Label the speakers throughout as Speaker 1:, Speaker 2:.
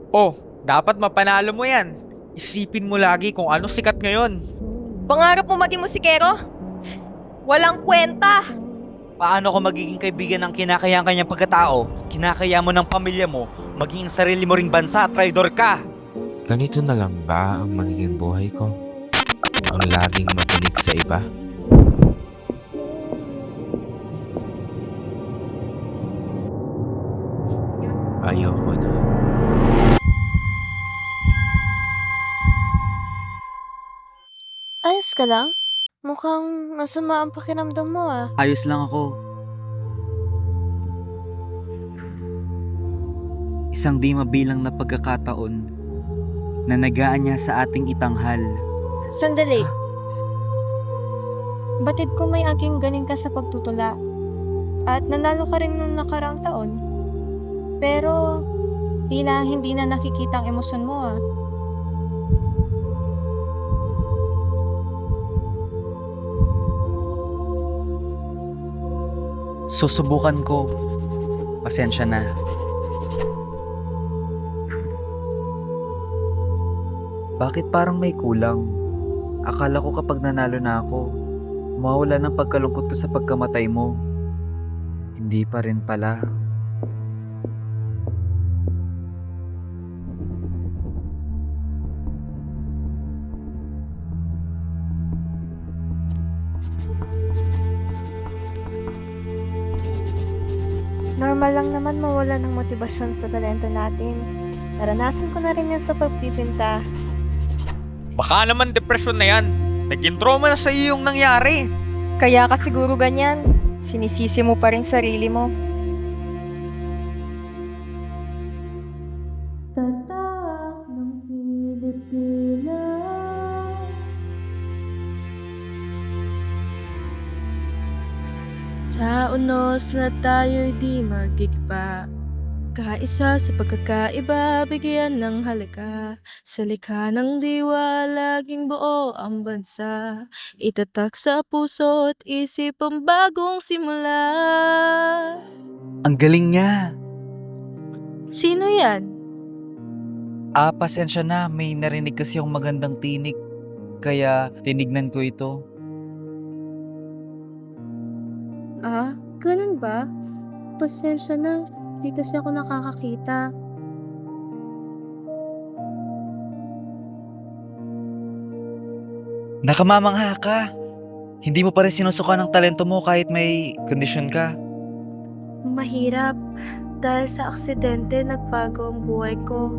Speaker 1: Oh, dapat mapanalo mo yan. Isipin mo lagi kung ano sikat ngayon.
Speaker 2: Pangarap mo maging musikero? Walang kwenta!
Speaker 3: Paano ko magiging kaibigan ng kinakayang kanyang pagkatao? Kinakaya mo ng pamilya mo, maging ang sarili mo ring bansa, traidor ka!
Speaker 4: Ganito na lang ba ang magiging buhay ko? Ang laging makinig sa iba? Ayoko na.
Speaker 5: Ayos ka lang? Mukhang masama ang pakiramdam mo ah.
Speaker 3: Ayos lang ako. Isang di mabilang na pagkakataon na nagaan niya sa ating itanghal.
Speaker 5: Sandali. Batid ko may aking galing ka sa pagtutula. At nanalo ka rin nung nakaraang taon. Pero, tila hindi na nakikita ang emosyon mo ah.
Speaker 3: Susubukan ko. Pasensya na. Bakit parang may kulang? Akala ko kapag nanalo na ako, mawawala ng pagkalungkot ko sa pagkamatay mo. Hindi pa rin pala.
Speaker 5: Normal lang naman mawala ng motibasyon sa talento natin. Naranasan ko na rin yan sa pagpipinta.
Speaker 1: Baka naman depresyon na yan. Naging trauma na sa iyo yung nangyari.
Speaker 2: Kaya ka siguro ganyan. Sinisisi mo pa rin sarili mo.
Speaker 5: Tatak ng Pilipinas. Sa unos na tayo'y di magigiba. Kaisa sa pagkakaiba, bigyan ng halaga. Sa likha ng diwa, laging buo ang bansa. Itatak sa puso at isip ang bagong simula.
Speaker 3: Ang galing niya!
Speaker 5: Sino yan?
Speaker 3: Pasensya na. May narinig kasi yung magandang tinig. Kaya tinignan ko ito.
Speaker 5: Ganun ba? Pasensya na, di kasi ako nakakakita.
Speaker 3: Nakamamangha ka. Hindi mo pa rin sinusuka ng talento mo kahit may kondisyon ka.
Speaker 5: Mahirap. Dahil sa aksidente, nagbago ang buhay ko.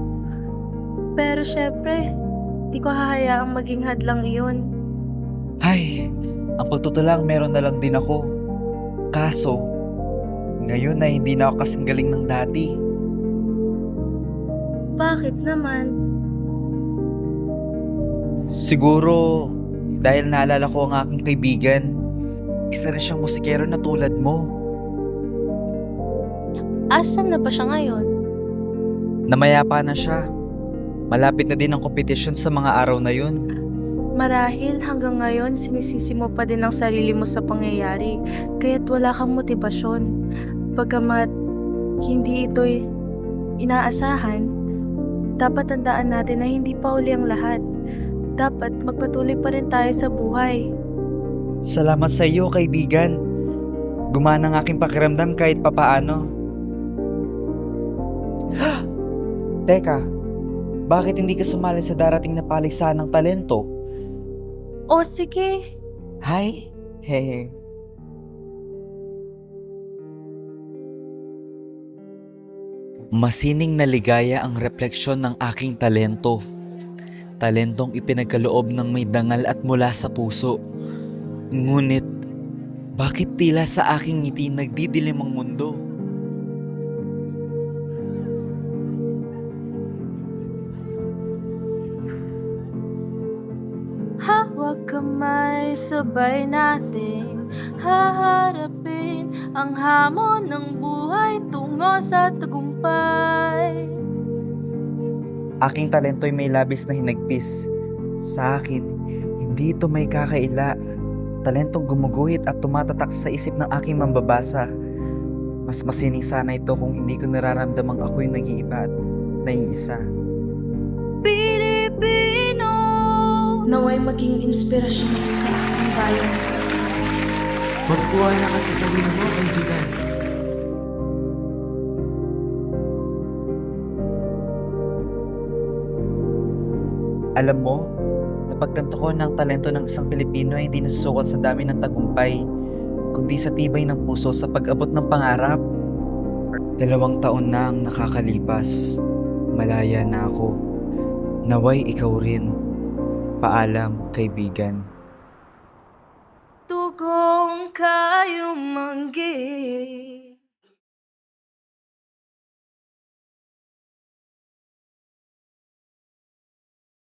Speaker 5: Pero syempre, di ko hahayaang maging hadlang iyon.
Speaker 3: Ay, ang pagtutulang meron na lang din ako. Kaso, ngayon na hindi na ako kasing galing ng dati.
Speaker 5: Bakit naman?
Speaker 3: Siguro, dahil naalala ko ang aking kaibigan. Isa rin siyang musikero na tulad mo.
Speaker 5: Asan na ba siya ngayon?
Speaker 3: Namayapa na siya. Malapit na din ang kompetisyon sa mga araw na yun.
Speaker 5: Marahil hanggang ngayon sinisisi mo pa din ang sarili mo sa pangyayari, kaya't wala kang motibasyon. Pagkamat hindi ito'y inaasahan, dapat tandaan natin na hindi pa uli ang lahat. Dapat magpatuloy pa rin tayo sa buhay.
Speaker 3: Salamat sa iyo, kaibigan. Gumana ang aking pakiramdam kahit papaano. Teka, bakit hindi ka sumali sa darating na paligsahan ng talento?
Speaker 5: O sige,
Speaker 3: Hi, hehe. Masining na ligaya ang refleksyon ng aking talento. Talentong ipinagkaloob ng may dangal at mula sa puso. Ngunit, bakit tila sa aking ngiti nagdidilim ang mundo?
Speaker 5: hawak kamay, sabay natin haharapin ang hamon ng buhay tungo sa tagumpay.
Speaker 3: Aking talento'y may labis na hinagpis. Sa akin, hindi ito may kakaila. Talentong gumuguhit at tumatatak sa isip ng aking mambabasa. Mas masining sana ito kung hindi ko nararamdamang ako'y nag-iiba at naiisa.
Speaker 5: Pilipino. Naway maging inspirasyon ko sa aking bayan.
Speaker 3: Magbuhala ka sa sarili mo, kaibigan. Alam mo, napagtanto ko ng talento ng isang Pilipino ay hindi nasusukat sa dami ng tagumpay, kundi sa tibay ng puso sa pag-abot ng pangarap. 2 taon na ang nakakalipas. Malaya na ako. Naway ikaw rin. Paalam, kaibigan.
Speaker 5: Tugong kayo manggay.